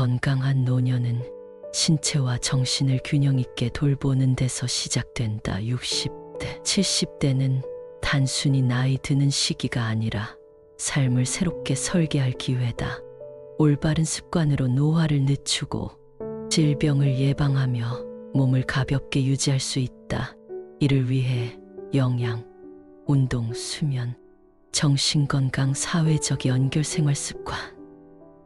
건강한 노년은 신체와 정신을 균형 있게 돌보는 데서 시작된다. 60대, 70대는 단순히 나이 드는 시기가 아니라 삶을 새롭게 설계할 기회다. 올바른 습관으로 노화를 늦추고 질병을 예방하며 몸을 가볍게 유지할 수 있다. 이를 위해 영양, 운동, 수면, 정신건강, 사회적 연결, 생활 습관,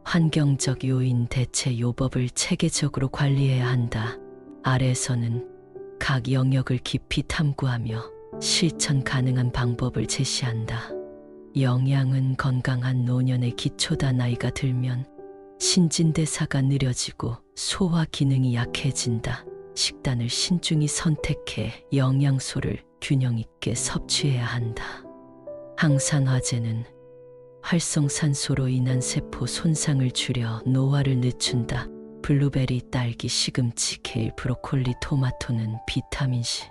환경적 요인, 대체 요법을 체계적으로 관리해야 한다. 아래에서는 각 영역을 깊이 탐구하며 실천 가능한 방법을 제시한다. 영양은 건강한 노년의 기초다. 나이가 들면 신진대사가 느려지고 소화 기능이 약해진다. 식단을 신중히 선택해 영양소를 균형 있게 섭취해야 한다. 항산화제는 활성산소로 인한 세포 손상을 줄여 노화를 늦춘다. 블루베리, 딸기, 시금치, 케일, 브로콜리, 토마토는 비타민C,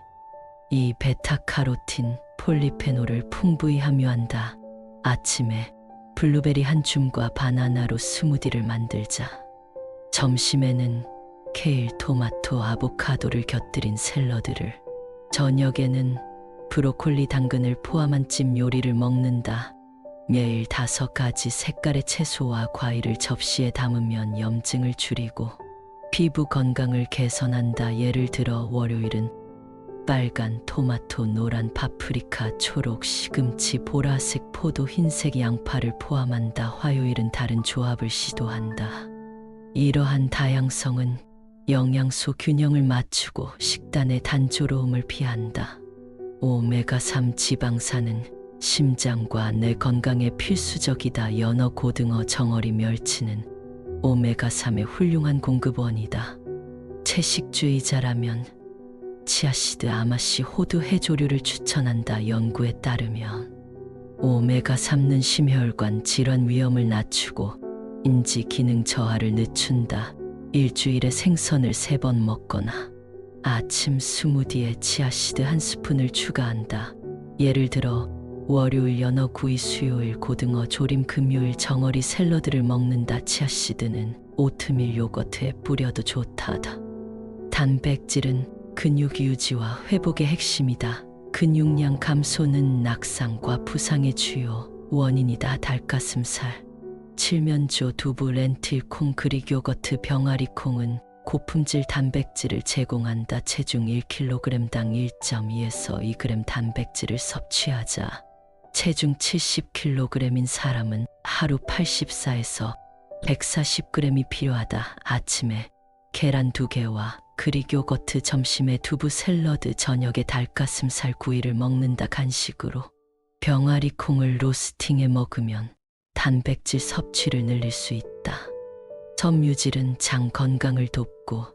이 베타카로틴, 폴리페놀을 풍부히 함유한다. 아침에 블루베리 한 줌과 바나나로 스무디를 만들자. 점심에는 케일, 토마토, 아보카도를 곁들인 샐러드를, 저녁에는 브로콜리, 당근을 포함한 찜 요리를 먹는다. 매일 5가지 색깔의 채소와 과일을 접시에 담으면 염증을 줄이고 피부 건강을 개선한다. 예를 들어 월요일은 빨간 토마토, 노란 파프리카, 초록 시금치, 보라색 포도, 흰색 양파를 포함한다. 화요일은 다른 조합을 시도한다. 이러한 다양성은 영양소 균형을 맞추고 식단의 단조로움을 피한다. 오메가3 지방산은 심장과 뇌 건강에 필수적이다. 연어, 고등어, 정어리, 멸치는 오메가3의 훌륭한 공급원이다. 채식주의자라면 치아씨드, 아마씨, 호두, 해조류를 추천한다. 연구에 따르면 오메가3는 심혈관 질환 위험을 낮추고 인지 기능 저하를 늦춘다. 일주일에 생선을 3번 먹거나 아침 스무디에 치아씨드 1스푼을 추가한다. 예를 들어 월요일 연어 구이, 수요일 고등어 조림, 금요일 정어리 샐러드를 먹는다. 치아씨드는 오트밀 요거트에 뿌려도 좋다다. 단백질은 근육 유지와 회복의 핵심이다. 근육량 감소는 낙상과 부상의 주요 원인이다. 닭가슴살, 칠면조, 두부, 렌틸, 콩, 그릭 요거트, 병아리 콩은 고품질 단백질을 제공한다. 체중 1kg당 1.2에서 2g 단백질을 섭취하자. 체중 70kg인 사람은 하루 84에서 140g이 필요하다. 아침에 계란 2개와 그릭 요거트, 점심에 두부 샐러드, 저녁에 닭가슴살 구이를 먹는다. 간식으로 병아리 콩을 로스팅해 먹으면 단백질 섭취를 늘릴 수 있다. 섬유질은 장 건강을 돕고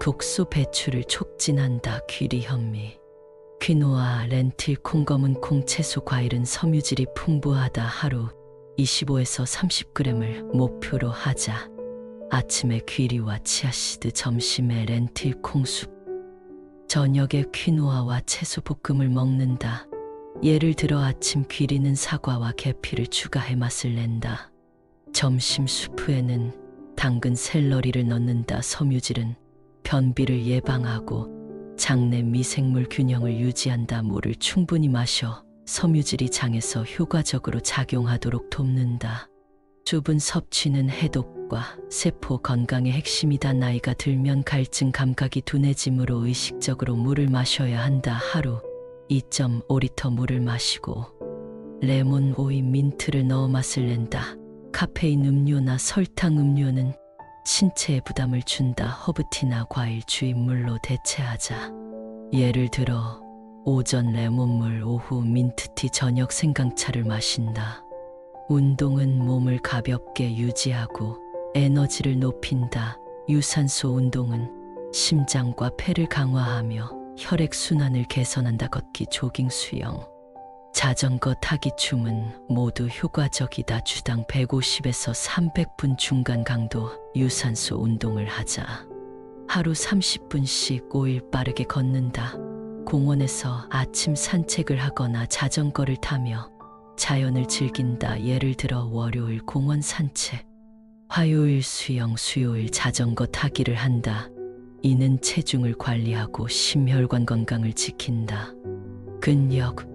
독소 배출을 촉진한다. 귀리, 현미, 퀴노아, 렌틸, 콩, 검은 콩, 채소, 과일은 섬유질이 풍부하다. 하루 25에서 30g을 목표로 하자. 아침에 귀리와 치아씨드, 점심에 렌틸, 콩숲, 저녁에 퀴노아와 채소 볶음을 먹는다. 예를 들어 아침 귀리는 사과와 계피를 추가해 맛을 낸다. 점심 수프에는 당근, 샐러리를 넣는다. 섬유질은 변비를 예방하고 장내 미생물 균형을 유지한다. 물을 충분히 마셔 섬유질이 장에서 효과적으로 작용하도록 돕는다. 수분 섭취는 해독과 세포 건강의 핵심이다. 나이가 들면 갈증, 감각이 둔해지므로 의식적으로 물을 마셔야 한다. 하루 2.5리터 물을 마시고 레몬, 오이, 민트를 넣어 맛을 낸다. 카페인 음료나 설탕 음료는 신체에 부담을 준다. 허브티나 과일, 주입물로 대체하자. 예를 들어 오전 레몬물, 오후 민트티, 저녁 생강차를 마신다. 운동은 몸을 가볍게 유지하고 에너지를 높인다. 유산소 운동은 심장과 폐를 강화하며 혈액순환을 개선한다. 걷기, 조깅, 수영, 자전거 타기, 춤은 모두 효과적이다. 주당 150에서 300분 중간 강도 유산소 운동을 하자. 하루 30분씩 5일 빠르게 걷는다. 공원에서 아침 산책을 하거나 자전거를 타며 자연을 즐긴다. 예를 들어 월요일 공원 산책, 화요일 수영, 수요일 자전거 타기를 한다. 이는 체중을 관리하고 심혈관 건강을 지킨다. 근력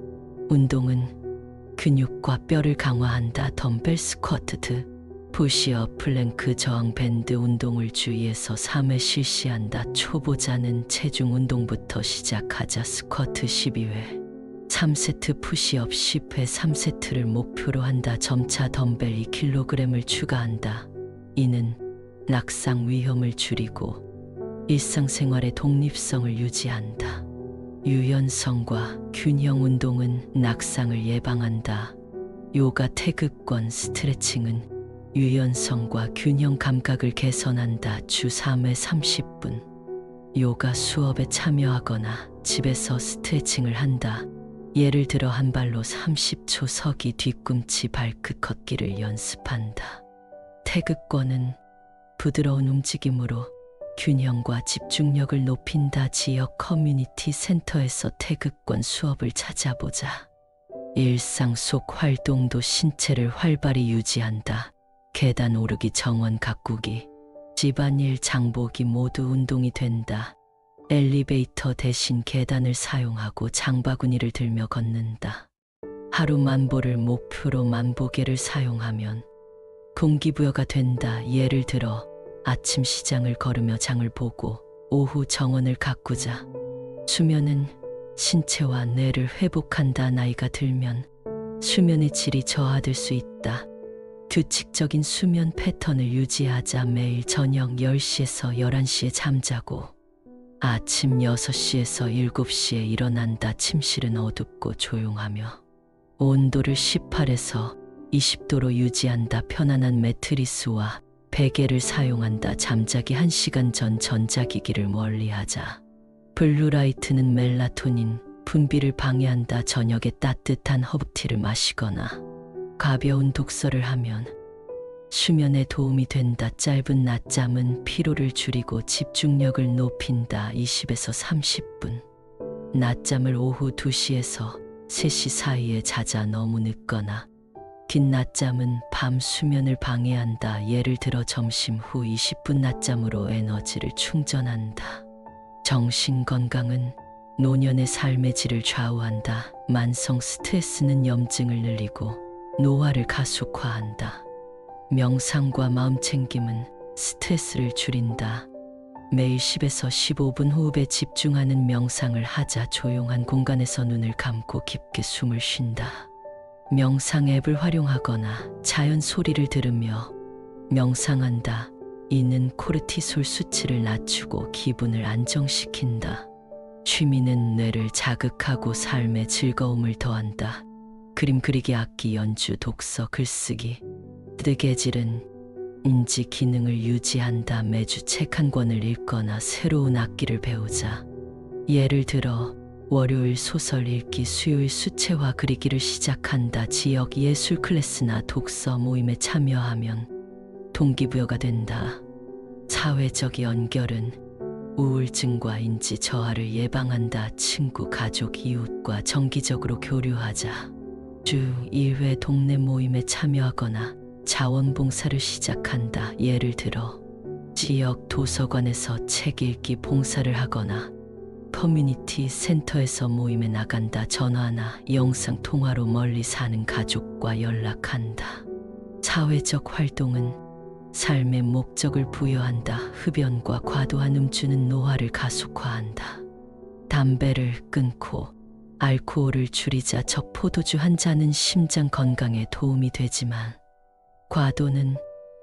운동은 근육과 뼈를 강화한다. 덤벨 스쿼트, 푸시업, 플랭크, 저항 밴드 운동을 주 2에서 3회 실시한다. 초보자는 체중 운동부터 시작하자. 스쿼트 12회, 3세트, 푸시업 10회, 3세트를 목표로 한다. 점차 덤벨 2kg을 추가한다. 이는 낙상 위험을 줄이고 일상생활의 독립성을 유지한다. 유연성과 균형 운동은 낙상을 예방한다. 요가, 태극권, 스트레칭은 유연성과 균형 감각을 개선한다. 주 3회 30분. 요가 수업에 참여하거나 집에서 스트레칭을 한다. 예를 들어 한 발로 30초 서기, 뒤꿈치, 발끝 걷기를 연습한다. 태극권은 부드러운 움직임으로 균형과 집중력을 높인다. 지역 커뮤니티 센터에서 태극권 수업을 찾아보자. 일상 속 활동도 신체를 활발히 유지한다. 계단 오르기, 정원 가꾸기, 집안일, 장보기 모두 운동이 된다. 엘리베이터 대신 계단을 사용하고 장바구니를 들며 걷는다. 하루 만보를 목표로 만보계를 사용하면 동기부여가 된다. 예를 들어 아침 시장을 걸으며 장을 보고 오후 정원을 가꾸자. 수면은 신체와 뇌를 회복한다. 나이가 들면 수면의 질이 저하될 수 있다. 규칙적인 수면 패턴을 유지하자. 매일 저녁 10시에서 11시에 잠자고 아침 6시에서 7시에 일어난다. 침실은 어둡고 조용하며 온도를 18에서 20도로 유지한다. 편안한 매트리스와 베개를 사용한다. 잠자기 1시간 전 전자기기를 멀리하자. 블루라이트는 멜라토닌 분비를 방해한다. 저녁에 따뜻한 허브티를 마시거나 가벼운 독서를 하면 수면에 도움이 된다. 짧은 낮잠은 피로를 줄이고 집중력을 높인다. 20에서 30분. 낮잠을 오후 2시에서 3시 사이에 자자. 너무 늦거나 긴 낮잠은 밤 수면을 방해한다. 예를 들어 점심 후 20분 낮잠으로 에너지를 충전한다. 정신 건강은 노년의 삶의 질을 좌우한다. 만성 스트레스는 염증을 늘리고 노화를 가속화한다. 명상과 마음챙김은 스트레스를 줄인다. 매일 10에서 15분 호흡에 집중하는 명상을 하자. 조용한 공간에서 눈을 감고 깊게 숨을 쉰다. 명상 앱을 활용하거나 자연 소리를 들으며 명상한다. 이는 코르티솔 수치를 낮추고 기분을 안정시킨다. 취미는 뇌를 자극하고 삶의 즐거움을 더한다. 그림 그리기, 악기 연주, 독서, 글쓰기. 뜨개질은 인지 기능을 유지한다. 매주 책 한 권을 읽거나 새로운 악기를 배우자. 예를 들어 월요일 소설 읽기, 수요일 수채화 그리기를 시작한다. 지역 예술 클래스나 독서 모임에 참여하면 동기부여가 된다. 사회적 연결은 우울증과 인지 저하를 예방한다. 친구, 가족, 이웃과 정기적으로 교류하자. 주 2회 동네 모임에 참여하거나 자원봉사를 시작한다. 예를 들어 지역 도서관에서 책 읽기 봉사를 하거나 커뮤니티 센터에서 모임에 나간다. 전화나 영상 통화로 멀리 사는 가족과 연락한다. 사회적 활동은 삶의 목적을 부여한다. 흡연과 과도한 음주는 노화를 가속화한다. 담배를 끊고 알코올을 줄이자. 저포도주 한 잔은 심장 건강에 도움이 되지만 과도는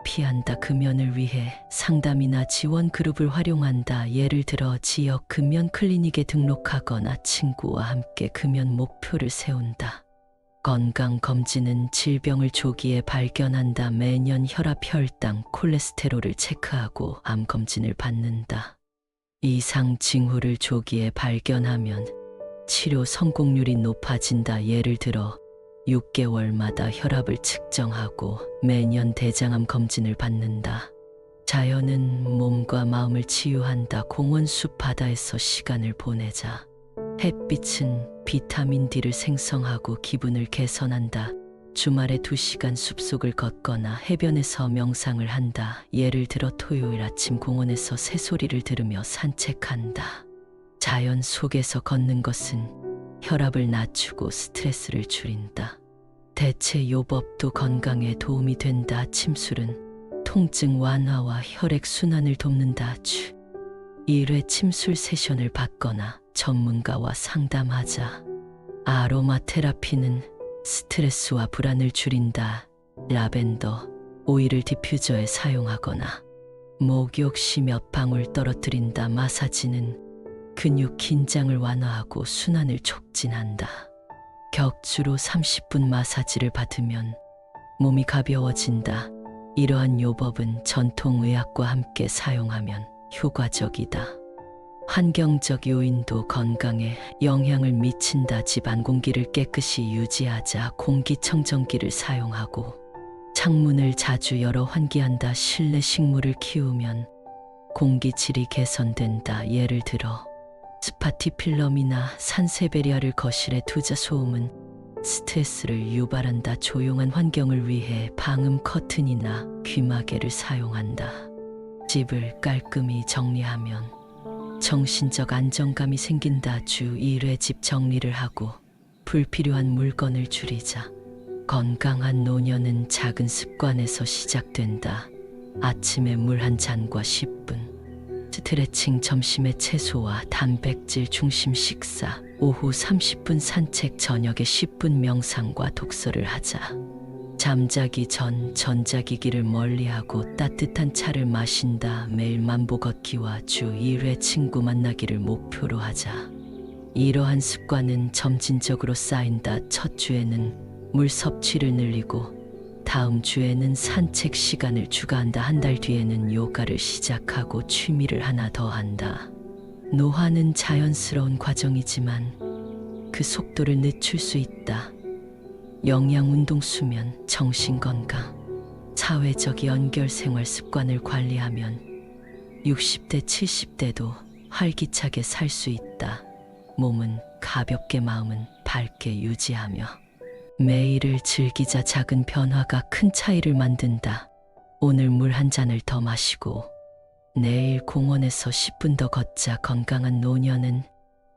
피한다. 금연을 위해 상담이나 지원 그룹을 활용한다. 예를 들어 지역 금연 클리닉에 등록하거나 친구와 함께 금연 목표를 세운다. 건강검진은 질병을 조기에 발견한다. 매년 혈압, 혈당, 콜레스테롤을 체크하고 암검진을 받는다. 이상 징후를 조기에 발견하면 치료 성공률이 높아진다. 예를 들어 6개월마다 혈압을 측정하고 매년 대장암 검진을 받는다. 자연은 몸과 마음을 치유한다. 공원, 숲, 바다에서 시간을 보내자. 햇빛은 비타민 D를 생성하고 기분을 개선한다. 주말에 2시간 숲속을 걷거나 해변에서 명상을 한다. 예를 들어 토요일 아침 공원에서 새소리를 들으며 산책한다. 자연 속에서 걷는 것은 혈압을 낮추고 스트레스를 줄인다. 대체 요법도 건강에 도움이 된다. 침술은 통증 완화와 혈액 순환을 돕는다. 1회 침술 세션을 받거나 전문가와 상담하자. 아로마 테라피는 스트레스와 불안을 줄인다. 라벤더 오일을 디퓨저에 사용하거나 목욕시 몇 방울 떨어뜨린다. 마사지는 근육 긴장을 완화하고 순환을 촉진한다. 격주로 30분 마사지를 받으면 몸이 가벼워진다. 이러한 요법은 전통의학과 함께 사용하면 효과적이다. 환경적 요인도 건강에 영향을 미친다. 집안 공기를 깨끗이 유지하자. 공기청정기를 사용하고 창문을 자주 열어 환기한다. 실내 식물을 키우면 공기질이 개선된다. 예를 들어 스파티필럼이나 산세베리아를 거실에 두자. 소음은 스트레스를 유발한다. 조용한 환경을 위해 방음 커튼이나 귀마개를 사용한다. 집을 깔끔히 정리하면 정신적 안정감이 생긴다. 주 1회 집 정리를 하고 불필요한 물건을 줄이자. 건강한 노년은 작은 습관에서 시작된다. 아침에 물 한 잔과 10분 스트레칭, 점심에 채소와 단백질 중심 식사, 오후 30분 산책, 저녁에 10분 명상과 독서를 하자. 잠자기 전 전자기기를 멀리하고 따뜻한 차를 마신다. 매일 만보 걷기와 주 1회 친구 만나기를 목표로 하자. 이러한 습관은 점진적으로 쌓인다. 첫 주에는 물 섭취를 늘리고 다음 주에는 산책 시간을 추가한다. 한 달 뒤에는 요가를 시작하고 취미를 하나 더 한다. 노화는 자연스러운 과정이지만 그 속도를 늦출 수 있다. 영양, 운동, 수면, 정신건강, 사회적 연결, 생활 습관을 관리하면 60대, 70대도 활기차게 살 수 있다. 몸은 가볍게, 마음은 밝게 유지하며 매일을 즐기자. 작은 변화가 큰 차이를 만든다. 오늘 물 한 잔을 더 마시고 내일 공원에서 10분 더 걷자. 건강한 노년은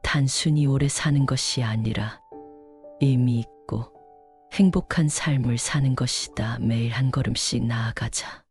단순히 오래 사는 것이 아니라 의미 있고 행복한 삶을 사는 것이다. 매일 한 걸음씩 나아가자.